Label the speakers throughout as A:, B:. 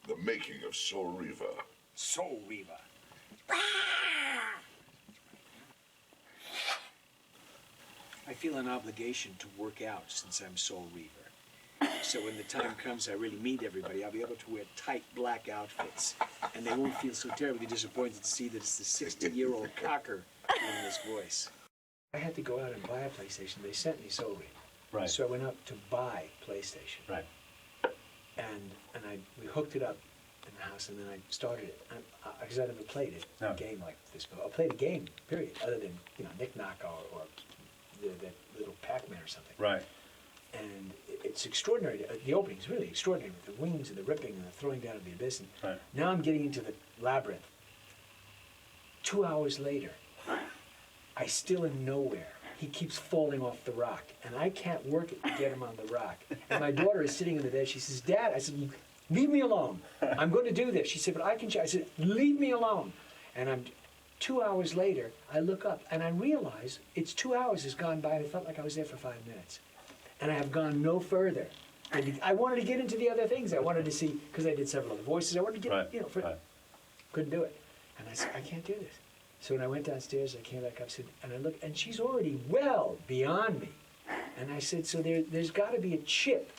A: The making of Soul Reaver.
B: Soul Reaver. I feel an obligation to work out since I'm Soul Reaver. So when the time comes I really meet everybody, I'll be able to wear tight black outfits. And they won't feel so terribly disappointed to see that it's the 60-year-old cocker doing this voice. I had to go out and buy a PlayStation. They sent me Soul Reaver.
C: Right.
B: So I went up to buy PlayStation.
C: Right.
B: And we hooked it up in the house, and then I started it. Because I never played it,
C: No.
B: a game like this before. I played a game, period, other than, Knick Knock or that little Pac-Man or something.
C: Right.
B: And it's extraordinary. The opening's really extraordinary with the wings and the ripping and the throwing down of the abyss. And
C: Right.
B: now I'm getting into the labyrinth. 2 hours later, I still am nowhere. He keeps falling off the rock, and I can't work it to get him on the rock. And my daughter is sitting in the bed. She says, "Dad," I said, "leave me alone. I'm going to do this." She said, "But I can." I said, "Leave me alone." And 2 hours later, I look up, and I realize it's 2 hours has gone by, and it felt like I was there for 5 minutes. And I have gone no further. And I wanted to get into the other things. I wanted to see, because I did several other voices, I wanted to get,
C: Right.
B: couldn't do it. And I said, I can't do this. So when I went downstairs, I came back up, and I looked, and she's already well beyond me. And I said, so there's got to be a chip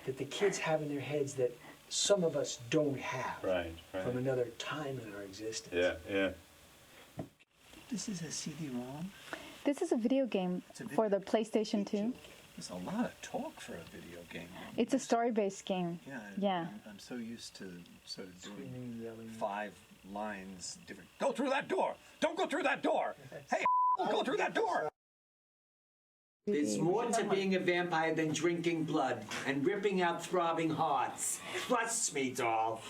B: that the kids have in their heads that some of us don't have.
C: Right.
B: From another time in our existence.
C: Yeah.
D: This is a CD-ROM?
E: This is a video game for the PlayStation 2.
D: There's a lot of talk for a video game.
E: It's a story-based game. Yeah.
D: I'm so used to sort of doing
B: Screaming, yelling.
D: 5 lines different. Go through that door! Don't go through that door! Hey, go through that door!
F: There's more to being a vampire than drinking blood and ripping out throbbing hearts. Trust me, doll.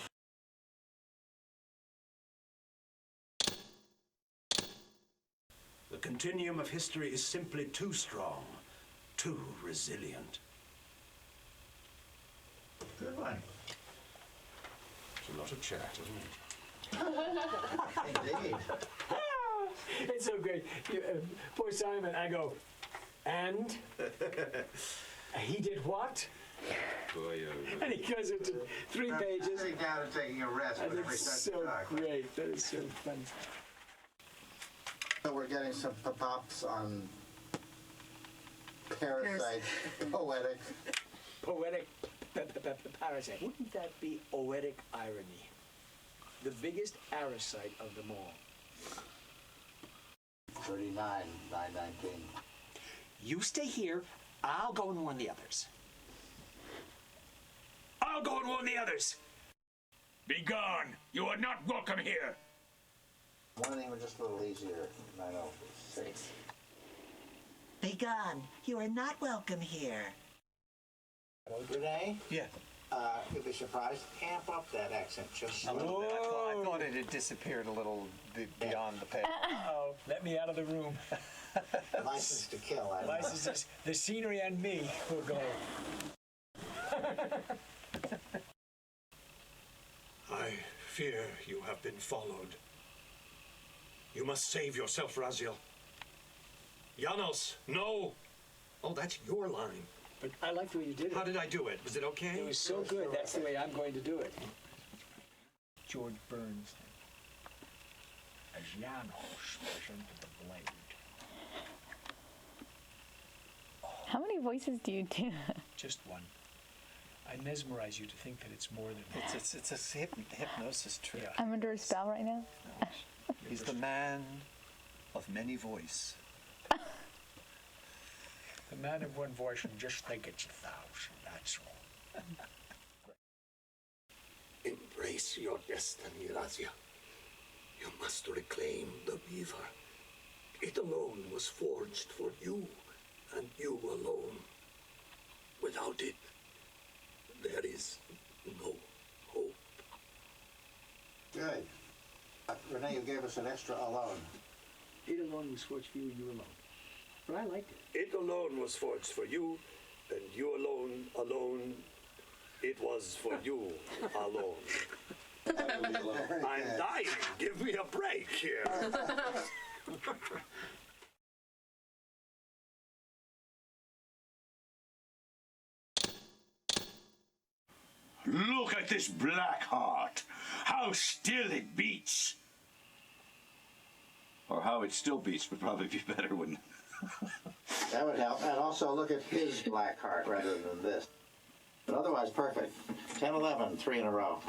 G: The continuum of history is simply too strong, too resilient.
D: Good one.
G: It's a lot of chat, isn't it?
D: Indeed.
B: It's so great. Poor Simon, I go, and? He did what? And he goes into 3 pages.
H: Sitting down and taking a rest
B: And
H: whenever he
B: it's
H: starts
B: so
H: to talk.
B: great. That is so fun.
H: So we're getting some pops on Parasite, poetic.
B: Poetic parasite. Wouldn't that be poetic irony? The biggest parasite of them all.
H: 39,919.
F: You stay here. I'll go and warn the others.
G: I'll go and warn the others! Be gone! You are not welcome here!
H: One name was just a little easier. 906.
I: Be gone. You are not welcome here.
H: Renee,
D: Yeah.
H: you'll be surprised. Amp up that accent just
D: A little bit. I thought it had disappeared a little beyond the pale.
B: Uh-oh, let me out of the room.
H: License to kill. I don't know.
B: Licenses, the scenery and me will go.
G: I fear you have been followed. You must save yourself, Raziel. Janos, no! Oh, that's your line.
B: But I like the way you did it.
G: How did I do it? Was it okay?
B: It was so good. That's the way I'm going to do it. George Burns. As Janos presented the blade.
E: How many voices do you do?
B: Just one. I mesmerize you to think that it's more than one.
D: It's a hypnosis trick.
B: Yeah.
E: I'm under a spell right now.
D: He's the man of many voice.
B: The man of one voice and just think it's 1,000, that's all.
G: Embrace your destiny, Razia. You must reclaim the Reaver. It alone was forged for you, and you alone. Without it, there is no hope.
H: Good. Renee, you gave us an extra alone.
B: It alone was forged for you, you alone. But I liked it.
G: It alone was forged for you, and you alone, it was for you alone. I'm dying. Give me a break here.
C: Look at this black heart. How still it beats.
D: Or how it still beats would probably be better, wouldn't it?
H: That would help. And also look at his black heart rather than this. But otherwise, perfect. 10, 11, 3 in a row.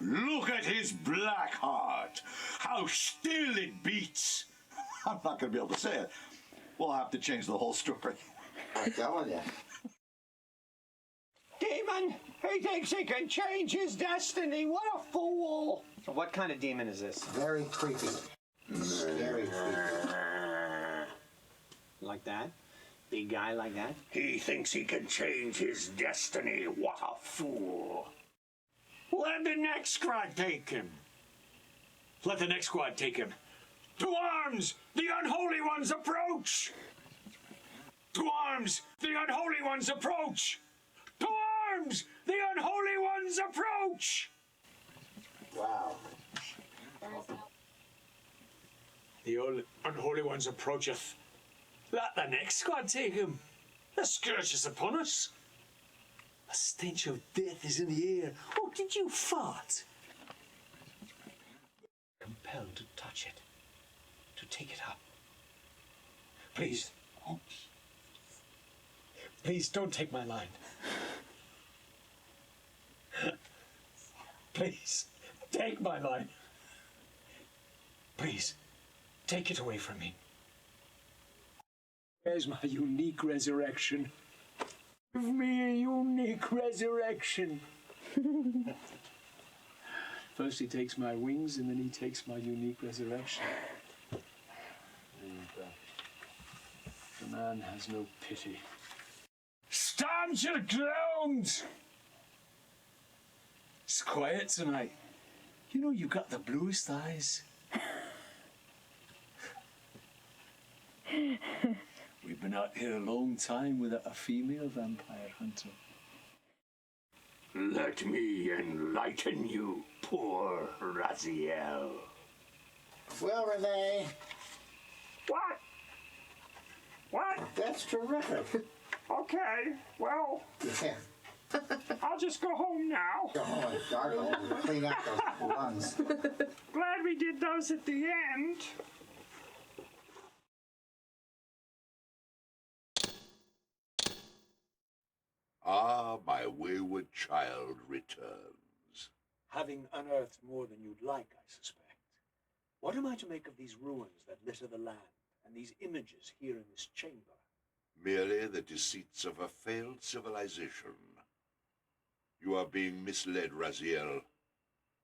C: Look at his black heart. How still it beats.
D: I'm not going to be able to say it. We'll have to change the whole story.
H: I'm telling you.
F: Demon! He thinks he can change his destiny. What a fool!
J: What kind of demon is this?
H: Very creepy. Very creepy.
J: Like that? Big guy like that?
C: He thinks he can change his destiny. What a fool.
B: Let the next squad take him. Let the next squad take him. To arms! The unholy ones approach! To arms! The unholy ones approach! To arms! The unholy ones approach!
H: Wow.
B: The unholy ones approacheth. Let the next squad take him. The scourge is upon us. The stench of death is in the air. Oh, did you fart? Compelled to touch it. To take it up. Please. Please don't take my line. Please, take my line. Please, take it away from me. Where's my unique resurrection? Give me a unique resurrection. First he takes my wings, and then he takes my unique resurrection. And the man has no pity. Stand your ground! It's quiet tonight. You know, you got the bluest eyes. We've been out here a long time without a female vampire hunter.
C: Let me enlighten you, poor Raziel.
H: Well, Renee.
C: What? What?
H: That's terrific.
C: Okay, well,
H: Yeah.
C: I'll just go home now.
H: Go home and gargle and clean out those lungs.
C: Glad we did those at the end.
A: Ah, my wayward child returns.
B: Having unearthed more than you'd like, I suspect. What am I to make of these ruins that litter the land, and these images here in this chamber?
A: Merely the deceits of a failed civilization. You are being misled, Raziel.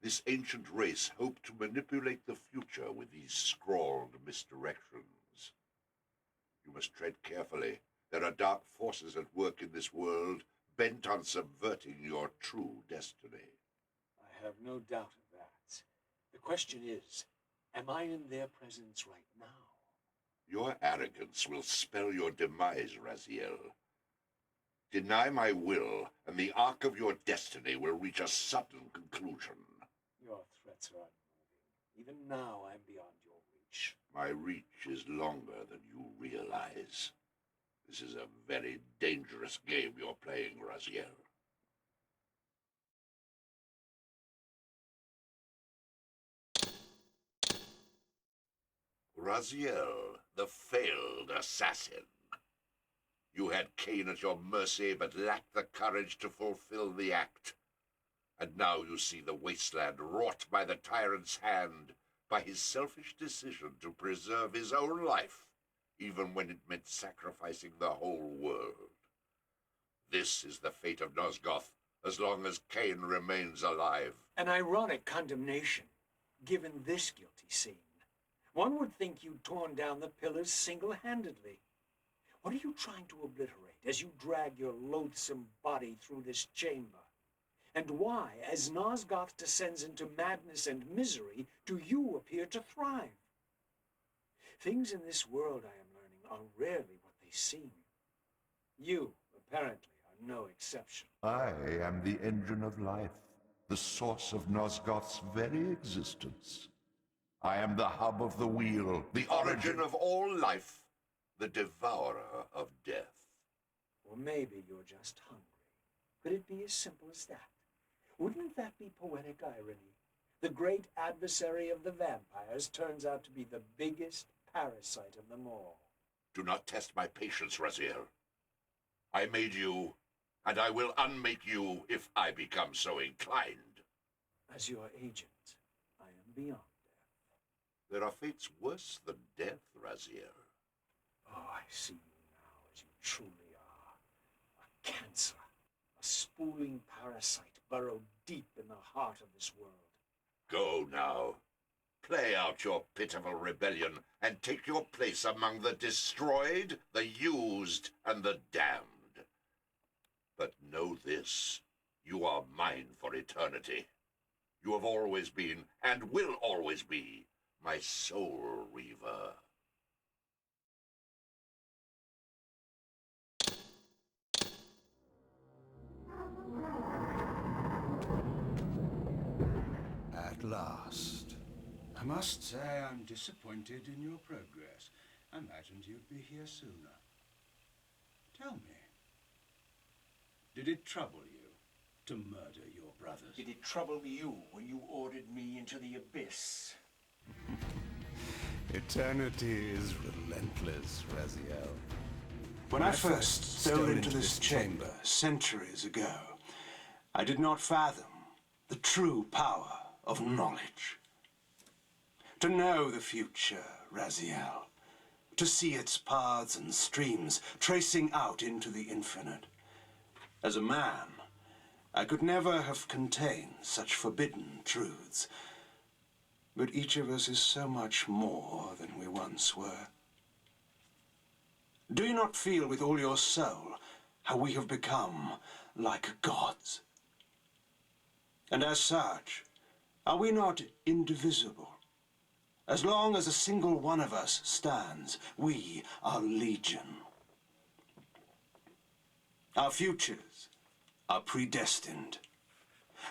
A: This ancient race hoped to manipulate the future with these scrawled misdirections. You must tread carefully. There are dark forces at work in this world, bent on subverting your true destiny.
B: I have no doubt of that. The question is, am I in their presence right now?
A: Your arrogance will spell your demise, Raziel. Deny my will, and the arc of your destiny will reach a sudden conclusion.
B: Your threats are unmoving. Even now, I'm beyond your reach.
A: My reach is longer than you realize. This is a very dangerous game you're playing, Raziel. Raziel, the failed assassin. You had Kain at your mercy, but lacked the courage to fulfill the act. And now you see the wasteland wrought by the tyrant's hand, by his selfish decision to preserve his own life, even when it meant sacrificing the whole world. This is the fate of Nosgoth, as long as Kain remains alive.
B: An ironic condemnation, given this guilty scene. One would think you'd torn down the pillars single-handedly. What are you trying to obliterate as you drag your loathsome body through this chamber? And why, as Nosgoth descends into madness and misery, do you appear to thrive? Things in this world, I am learning, are rarely what they seem. You, apparently, are no exception.
A: I am the engine of life, the source of Nosgoth's very existence. I am the hub of the wheel, the origin of all life, the devourer of death.
B: Or maybe you're just hungry. Could it be as simple as that? Wouldn't that be poetic irony? The great adversary of the vampires turns out to be the biggest parasite of them all.
A: Do not test my patience, Raziel. I made you, and I will unmake you if I become so inclined.
B: As your agent, I am beyond death.
A: There are fates worse than death, Raziel.
B: Oh, I see you now as you truly are. A cancer. A spooling parasite burrowed deep in the heart of this world.
A: Go now. Play out your pitiful rebellion and take your place among the destroyed, the used, and the damned. But know this, you are mine for eternity. You have always been, and will always be, my soul Reaver.
C: At last. I must say I'm disappointed in your progress. I imagined you'd be here sooner. Tell me, did it trouble you to murder your brothers?
D: Did it trouble you when you ordered me into the abyss?
C: Eternity is relentless, Raziel.
K: When I first stole into this chamber centuries ago, I did not fathom the true power of knowledge. To know the future, Raziel, to see its paths and streams tracing out into the infinite. As a man, I could never have contained such forbidden truths. But each of us is so much more than we once were. Do you not feel with all your soul how we have become like gods? And as such, are we not indivisible? As long as a single one of us stands, we are legion. Our futures are predestined.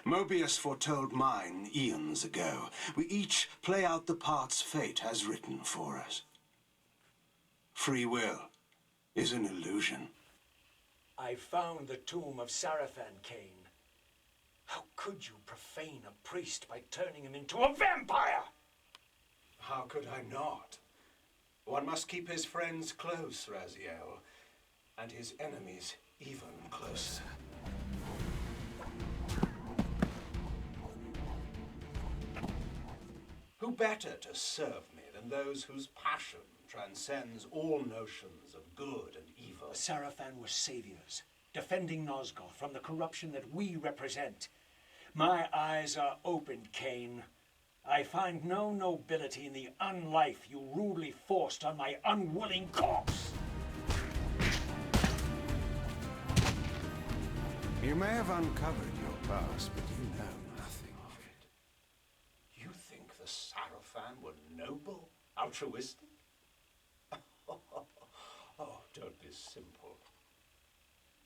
K: Mobius foretold mine eons ago. We each play out the parts fate has written for us. Free will is an illusion.
B: I found the tomb of Sarafan, Kain. How could you profane a priest by turning him into a vampire?
K: How could I not? One must keep his friends close, Raziel, and his enemies even closer. Who better to serve me than those whose passion transcends all notions of good and evil?
B: The Sarafan were saviors, defending Nosgoth from the corruption that we represent. My eyes are opened, Kain. I find no nobility in the unlife you rudely forced on my unwilling corpse.
C: You may have uncovered your past, but you know nothing of it.
K: You think the Sarafan were noble, altruistic? Oh, don't be simple.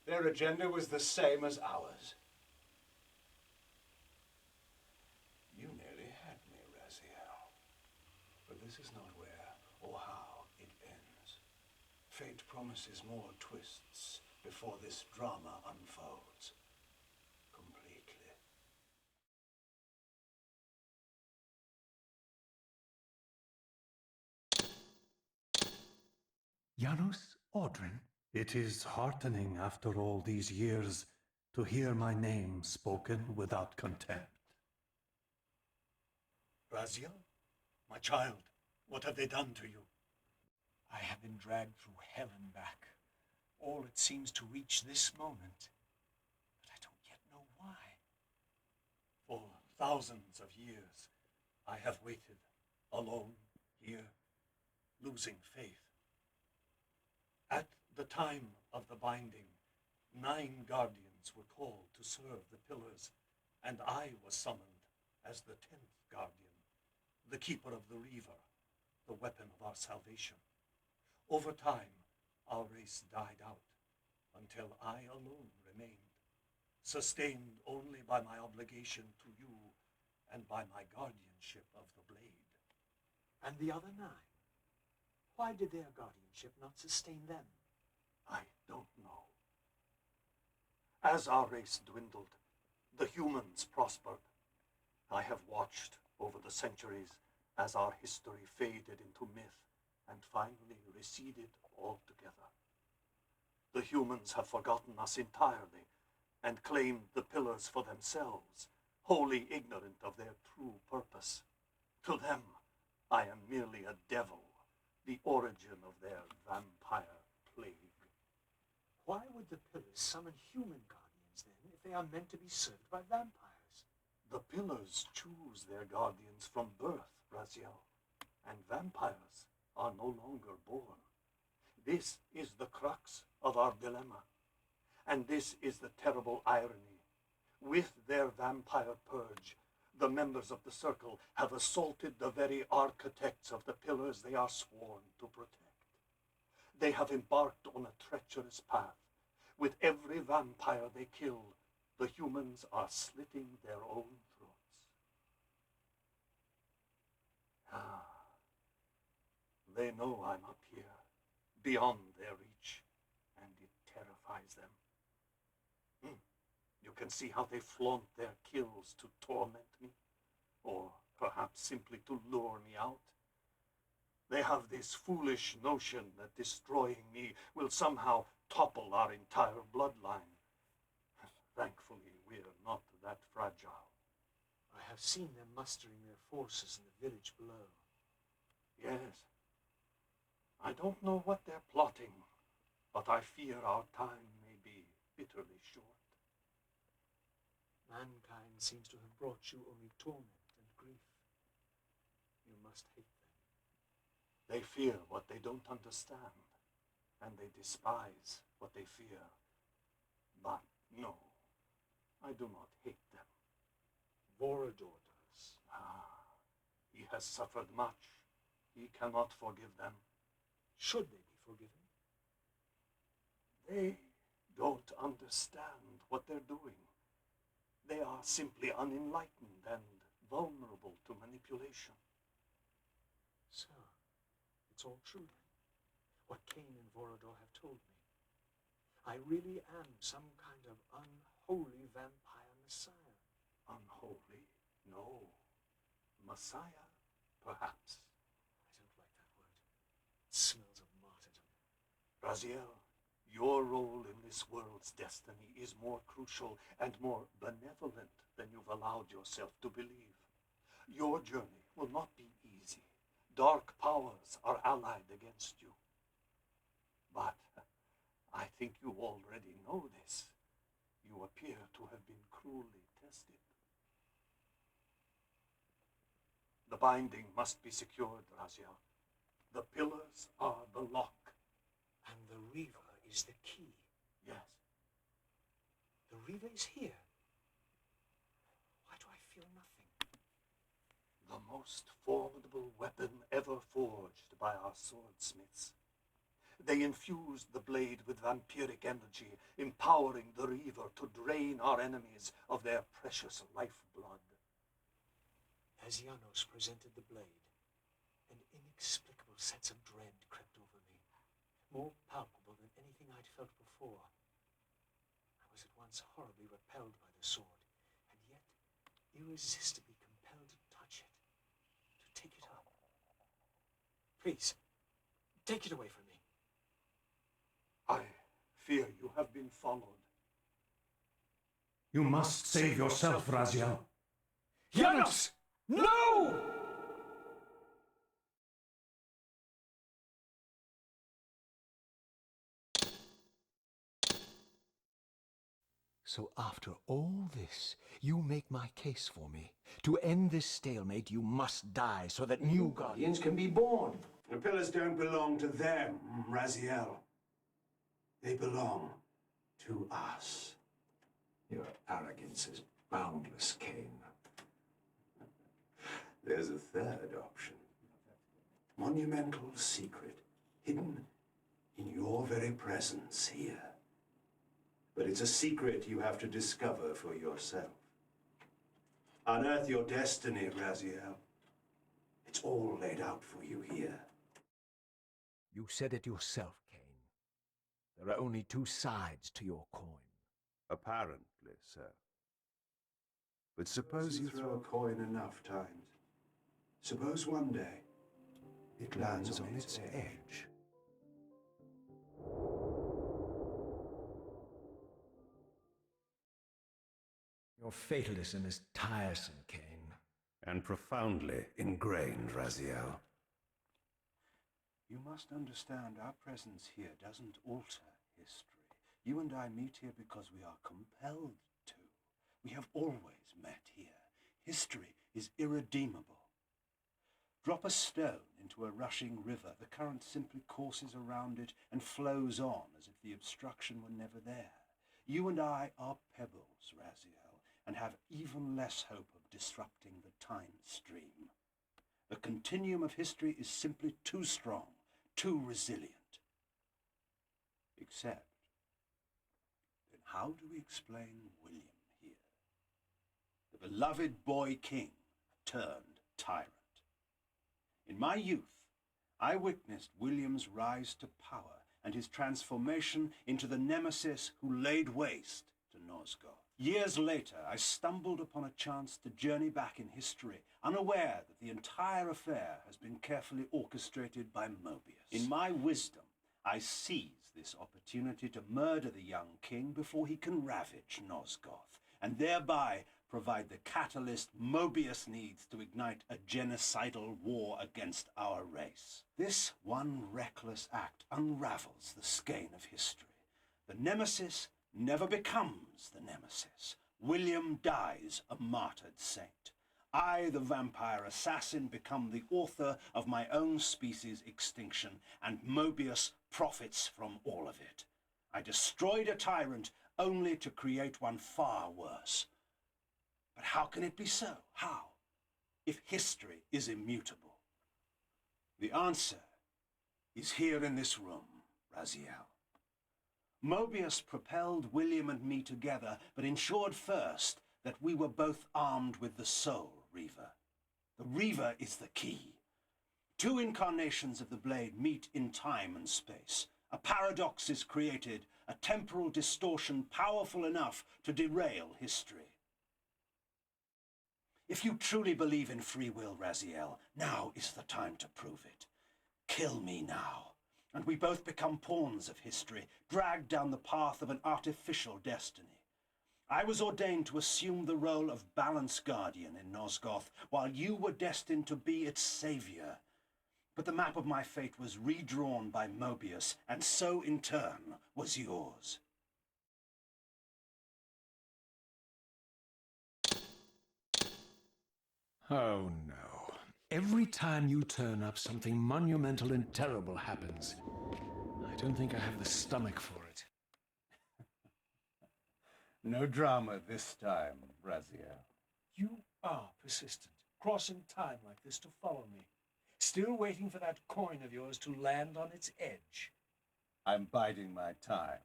K: Their agenda was the same as ours. You nearly had me, Raziel. But this is not where or how it ends. Fate promises more twists before this drama unfolds completely.
L: Janus Audrin, it is heartening after all these years to hear my name spoken without contempt.
B: Raziel, my child, what have they done to you? I have been dragged through hell and back. All it seems to reach this moment, but I don't yet know why. For thousands of years, I have waited, alone, here, losing faith. At the time of the binding, 9 guardians were called to serve the pillars, and I was summoned as the 10th guardian, the keeper of the Reaver, the weapon of our salvation. Over time, our race died out, until I alone remained, sustained only by my obligation to you and by my guardianship of the blade. And the other 9, why did their guardianship not sustain them? I don't know.
M: As our race dwindled, the humans prospered. I have watched over the centuries as our history faded into myth and finally receded altogether. The humans have forgotten us entirely and claimed the pillars for themselves, wholly ignorant of their true purpose. To them, I am merely a devil, the origin of their vampire plague.
B: Why would the pillars summon human guardians then, if they are meant to be served by vampires?
M: The pillars choose their guardians from birth, Raziel, and vampires are no longer born. This is the crux of our dilemma, and this is the terrible irony. With their vampire purge, the members of the Circle have assaulted the very architects of the pillars they are sworn to protect. They have embarked on a treacherous path. With every vampire they kill, the humans are slitting their own throats. They know I'm up here, beyond their reach, and it terrifies them. You can see how they flaunt their kills to torment me, or perhaps simply to lure me out. They have this foolish notion that destroying me will somehow topple our entire bloodline. Thankfully, we're not that fragile.
B: I have seen them mustering their forces in the village below.
M: Yes. I don't know what they're plotting, but I fear our time may be bitterly short.
B: Mankind seems to have brought you only torment and grief. You must hate them.
M: They fear what they don't understand, and they despise what they fear. But no, I do not hate them.
B: Vorador does.
M: He has suffered much. He cannot forgive them.
B: Should they be forgiven?
M: They don't understand what they're doing. They are simply unenlightened and vulnerable to manipulation.
B: So, it's all true then, what Kain and Vorador have told me. I really am some kind of unholy vampire messiah.
M: Unholy? No. Messiah? Perhaps.
B: I don't like that word. It smells of martyrdom.
M: Raziel, your role in this world's destiny is more crucial and more benevolent than you've allowed yourself to believe. Your journey will not be easy. Dark powers are allied against you. But I think you already know this. You appear to have been cruelly tested. The binding must be secured, Raziel. The pillars are the lock.
B: And the Reaver is the key.
M: Yes.
B: The Reaver is here. Why do I feel nothing?
M: The most formidable weapon ever forged by our swordsmiths. They infused the blade with vampiric energy, empowering the Reaver to drain our enemies of their precious lifeblood.
B: As Janos presented the blade, an inexplicable sense of dread crept over me, more palpable than anything I'd felt before. I was at once horribly repelled by the sword, and yet irresistibly compelled to touch it, to take it up. Please, take it away from me.
M: I fear you have been followed.
L: You must save yourself, Raziel.
B: Janos! No!
N: So after all this, you make my case for me. To end this stalemate, you must die so that new guardians can be born.
K: The pillars don't belong to them, Raziel. They belong to us.
O: Your arrogance is boundless, Kain. There's a third option.
K: Monumental secret, hidden in your very presence here.
O: But it's a secret you have to discover for yourself. Unearth your destiny, Raziel. It's all laid out for you here.
N: You said it yourself, Kain. There are only two sides to your coin.
O: Apparently so. But suppose you throw a coin enough times. Suppose one day it lands on its edge.
N: Your fatalism is tiresome, Kain.
O: And profoundly ingrained, Raziel. You must understand our presence here doesn't alter history. You and I meet here because we are compelled to. We have always met here. History is irredeemable. Drop a stone into a rushing river, the current simply courses around it and flows on as if the obstruction were never there. You and I are pebbles, Raziel, and have even less hope of disrupting the time stream. The continuum of history is simply too strong, too resilient. Except, then how do we explain William here? The beloved boy king turned tyrant. In my youth, I witnessed William's rise to power and his transformation into the nemesis who laid waste to Nosgoth. Years later, I stumbled upon a chance to journey back in history, unaware that the entire affair has been carefully orchestrated by Mobius. In my wisdom, I seize this opportunity to murder the young king before he can ravage Nosgoth, and thereby provide the catalyst Mobius needs to ignite a genocidal war against our race. This one reckless act unravels the skein of history. The nemesis never becomes the nemesis. William dies a martyred saint. I, the vampire assassin, become the author of my own species' extinction, and Mobius profits from all of it. I destroyed a tyrant only to create one far worse. But how can it be so? How? If history is immutable. The answer is here in this room, Raziel. Mobius propelled William and me together, but ensured first that we were both armed with the soul Reaver. The Reaver is the key. Two incarnations of the blade meet in time and space. A paradox is created, a temporal distortion powerful enough to derail history. If you truly believe in free will, Raziel, now is the time to prove it. Kill me now, and we both become pawns of history, dragged down the path of an artificial destiny. I was ordained to assume the role of balance guardian in Nosgoth, while you were destined to be its savior. But the map of my fate was redrawn by Mobius, and so in turn was yours.
N: Oh no. Every time you turn up, something monumental and terrible happens. I don't think I have the stomach for it.
C: No drama this time, Raziel.
B: You are persistent, crossing time like this to follow me. Still waiting for that coin of yours to land on its edge.
C: I'm biding my time.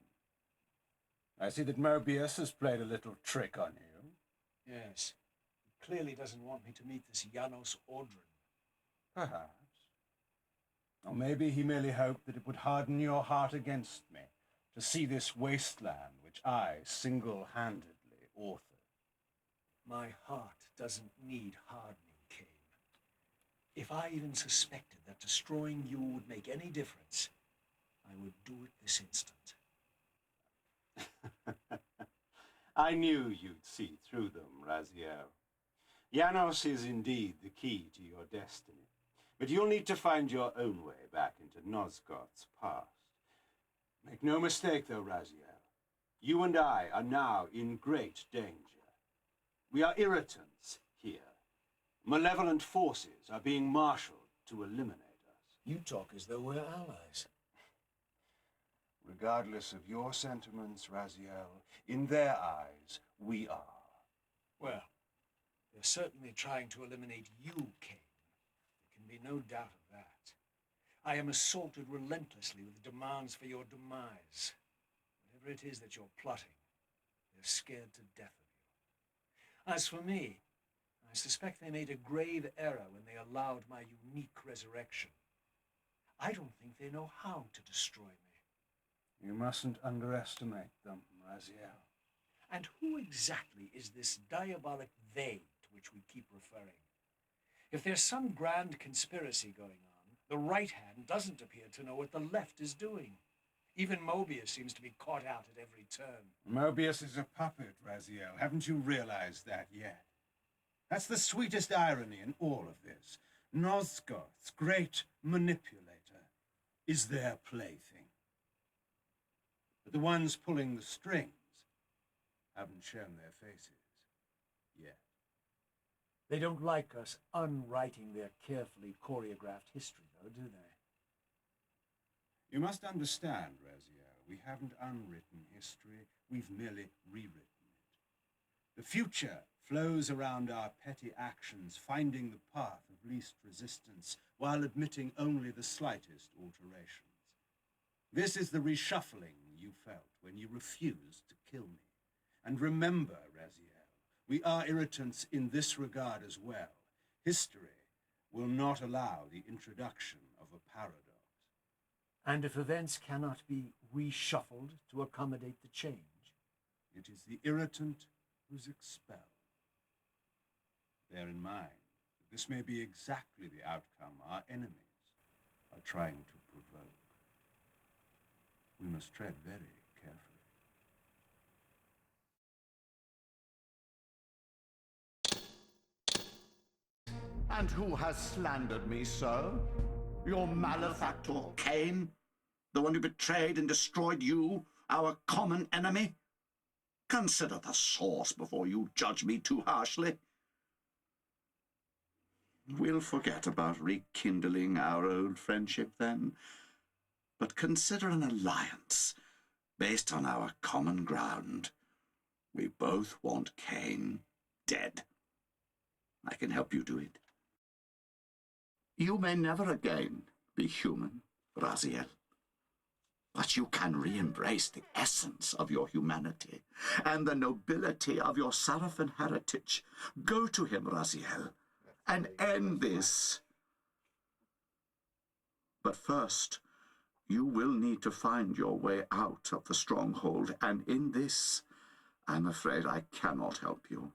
C: I see that Mobius has played a little trick on you.
B: Yes. He clearly doesn't want me to meet this Janos Audrin.
C: Perhaps. Or maybe he merely hoped that it would harden your heart against me, to see this wasteland which I single-handedly authored.
B: My heart doesn't need hardening, Kain. If I even suspected that destroying you would make any difference, I would do it this instant.
C: I knew you'd see through them, Raziel. Janos is indeed the key to your destiny, but you'll need to find your own way back into Nosgoth's past. Make no mistake, though, Raziel. You and I are now in great danger. We are irritants here. Malevolent forces are being marshaled to eliminate us.
B: You talk as though we're allies.
C: Regardless of your sentiments, Raziel, in their eyes, we are.
B: Well, they're certainly trying to eliminate you, Kain. There can be no doubt of that. I am assaulted relentlessly with demands for your demise. Whatever it is that you're plotting, they're scared to death of you. As for me, I suspect they made a grave error when they allowed my unique resurrection. I don't think they know how to destroy me.
C: You mustn't underestimate them, Raziel.
P: And who exactly is this diabolic they to which we keep referring? If there's some grand conspiracy going on, the right hand doesn't appear to know what the left is doing. Even Mobius seems to be caught out at every turn.
O: Mobius is a puppet, Raziel. Haven't you realized that yet? That's the sweetest irony in all of this. Nosgoth's great manipulator is their plaything. But the ones pulling the strings haven't shown their faces yet.
P: They don't like us unwriting their carefully choreographed history, though, do they?
O: You must understand, Raziel, we haven't unwritten history, we've merely rewritten it. The future flows around our petty actions, finding the path of least resistance, while admitting only the slightest alterations. This is the reshuffling you felt when you refused to kill me. And remember, Raziel, we are irritants in this regard as well. History will not allow the introduction of a paradox.
P: And if events cannot be reshuffled to accommodate the change?
O: It is the irritant who's expelled. Bear in mind that this may be exactly the outcome our enemies are trying to provoke. We must tread very carefully.
A: And who has slandered me so? Your malefactor, Kain? The one who betrayed and destroyed you, our common enemy? Consider the source before you judge me too harshly. We'll forget about rekindling our old friendship then, but consider an alliance based on our common ground. We both want Kain dead. I can help you do it. You may never again be human, Raziel, but you can re-embrace the essence of your humanity and the nobility of your Sarafan heritage. Go to him, Raziel, and end this. But first, you will need to find your way out of the stronghold, and in this, I'm afraid I cannot help you.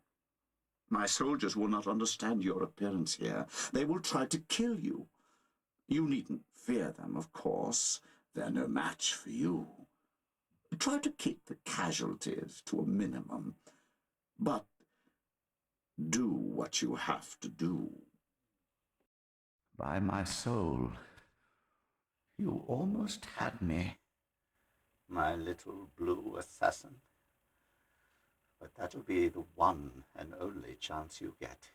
A: My soldiers will not understand your appearance here. They will try to kill you. You needn't fear them, of course. They're no match for you. Try to keep the casualties to a minimum, but do what you have to do. By my soul, you almost had me, my little blue assassin. But that'll be the one and only chance you get.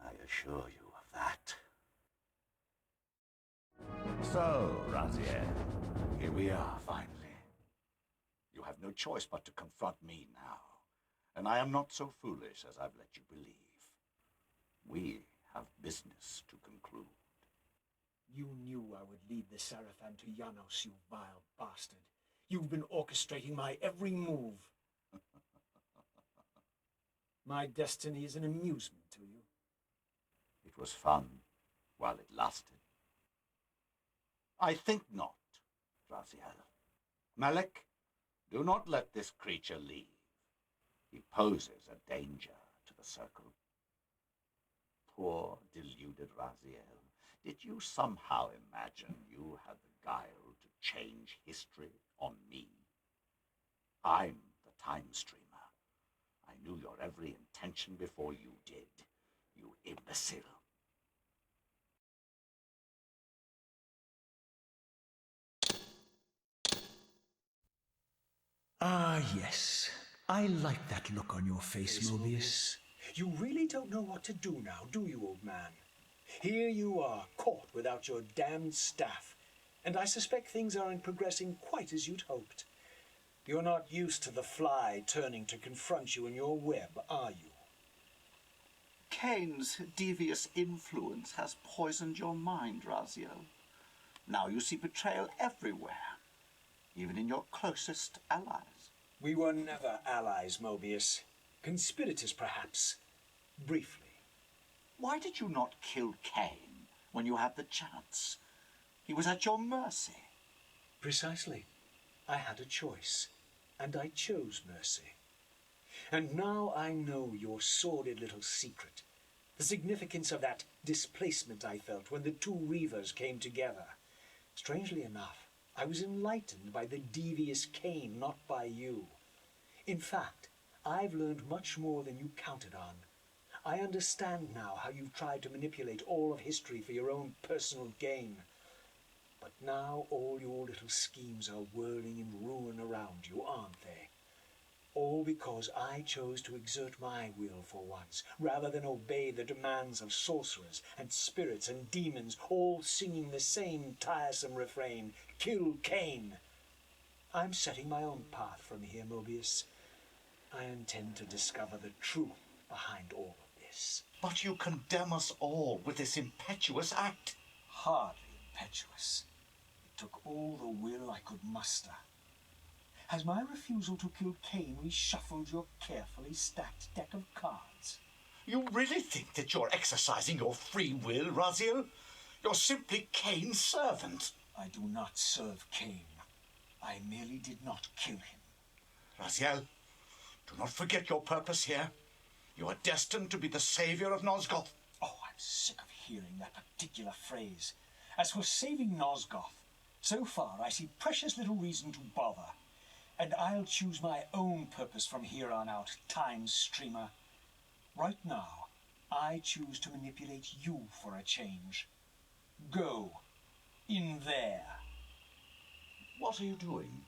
A: I assure you of that. So, Raziel, here we are finally. You have no choice but to confront me now, and I am not so foolish as I've let you believe. We have business to conclude.
P: You knew I would lead the Sarafan to Janos, you vile bastard. You've been orchestrating my every move. My destiny is an amusement to you.
A: It was fun while it lasted. I think not, Raziel. Malek, do not let this creature leave. He poses a danger to the circle. Poor, deluded Raziel. Did you somehow imagine you had the guile to change history on me? I'm the time streamer. I knew your every intention before you did, you imbecile.
P: Ah, yes. I like that look on your face, Mobius. You really don't know what to do now, do you, old man? Here you are, caught without your damned staff, and I suspect things aren't progressing quite as you'd hoped. You're not used to the fly turning to confront you in your web, are you?
G: Kain's devious influence has poisoned your mind, Raziel. Now you see betrayal everywhere, even in your closest allies.
P: We were never allies, Mobius. Conspirators, perhaps. Briefly.
G: Why did you not kill Kain when you had the chance? He was at your mercy.
P: Precisely. I had a choice. and I chose mercy. And now I know your sordid little secret, the significance of that displacement I felt when the two Reavers came together. Strangely enough, I was enlightened by the devious Kain, not by you. In fact, I've learned much more than you counted on. I understand now how you've tried to manipulate all of history for your own personal gain. But now all your little schemes are whirling in ruin around you, aren't they? All because I chose to exert my will for once, rather than obey the demands of sorcerers and spirits and demons, all singing the same tiresome refrain, "Kill Kain." I'm setting my own path from here, Mobius. I intend to discover the truth behind all of this.
G: But you condemn us all with this impetuous act.
P: Hardly impetuous. It took all the will I could muster. Has my refusal to kill Kain reshuffled your carefully stacked deck of cards?
G: You really think that you're exercising your free will, Raziel? You're simply Kain's servant.
P: I do not serve Kain. I merely did not kill him.
G: Raziel, do not forget your purpose here. You are destined to be the savior of Nosgoth.
P: Oh, I'm sick of hearing that particular phrase. As for saving Nosgoth, so far I see precious little reason to bother. And I'll choose my own purpose from here on out, time streamer. Right now, I choose to manipulate you for a change. Go. In there.
G: What are you doing?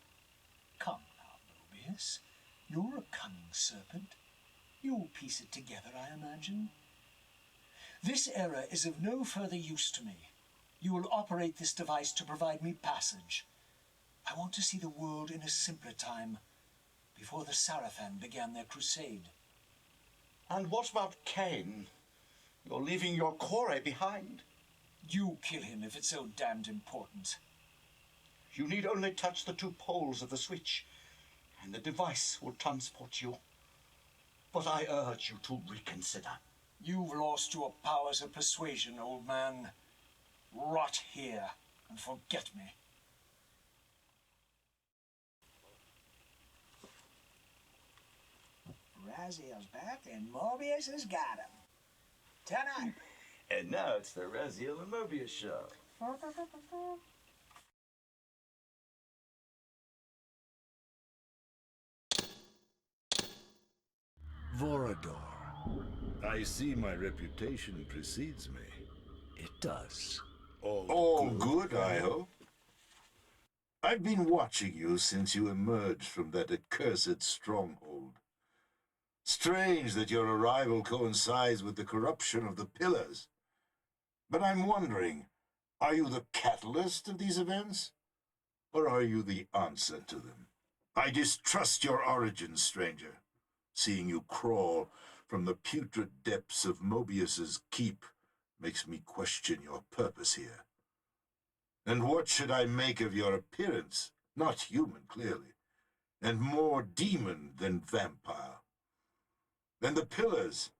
P: Come now, Mobius. You're a cunning serpent. You'll piece it together, I imagine. This error is of no further use to me. You will operate this device to provide me passage. I want to see the world in a simpler time, before the Sarafan began their crusade.
G: And what about Kain? You're leaving your quarry behind.
P: You kill him if it's so damned important.
G: You need only touch the two poles of the switch, and the device will transport you. But I urge you to reconsider.
P: You've lost your powers of persuasion, old man. Rot here and forget me.
Q: Raziel's back and Mobius has got him. Tonight.
R: And now it's the Raziel and Mobius show.
S: Vorador. I see my reputation precedes me.
N: It does.
S: All good, I hope. I've been watching you since you emerged from that accursed stronghold. Strange that your arrival coincides with the corruption of the Pillars. But I'm wondering, are you the catalyst of these events? Or are you the answer to them? I distrust your origins, stranger. Seeing you crawl from the putrid depths of Mobius's keep makes me question your purpose here. And what should I make of your appearance? Not human, clearly, and more demon than vampire. And the Pillars.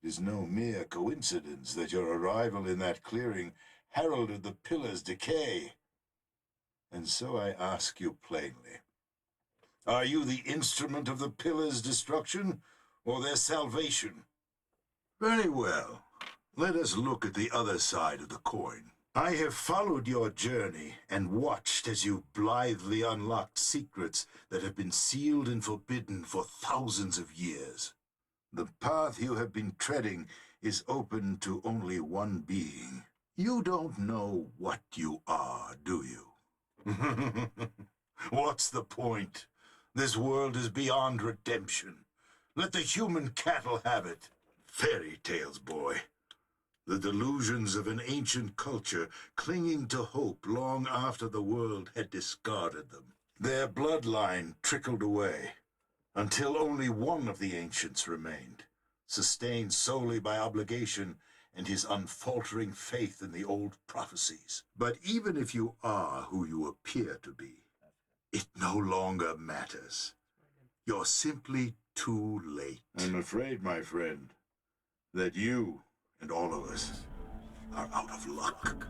S: It is no mere coincidence that your arrival in that clearing heralded the Pillars' decay. And so I ask you plainly, are you the instrument of the Pillars' destruction, or their salvation? Very well. Let us look at the other side of the coin. I have followed your journey and watched as you blithely unlocked secrets that have been sealed and forbidden for thousands of years. The path you have been treading is open to only one being. You don't know what you are, do you? What's the point? This world is beyond redemption. Let the human cattle have it. Fairy tales, boy. The delusions of an ancient culture clinging to hope long after the world had discarded them. Their bloodline trickled away, until only one of the ancients remained, sustained solely by obligation and his unfaltering faith in the old prophecies. But even if you are who you appear to be, it no longer matters. You're simply too late. I'm afraid, my friend, that you and all of us are out of luck.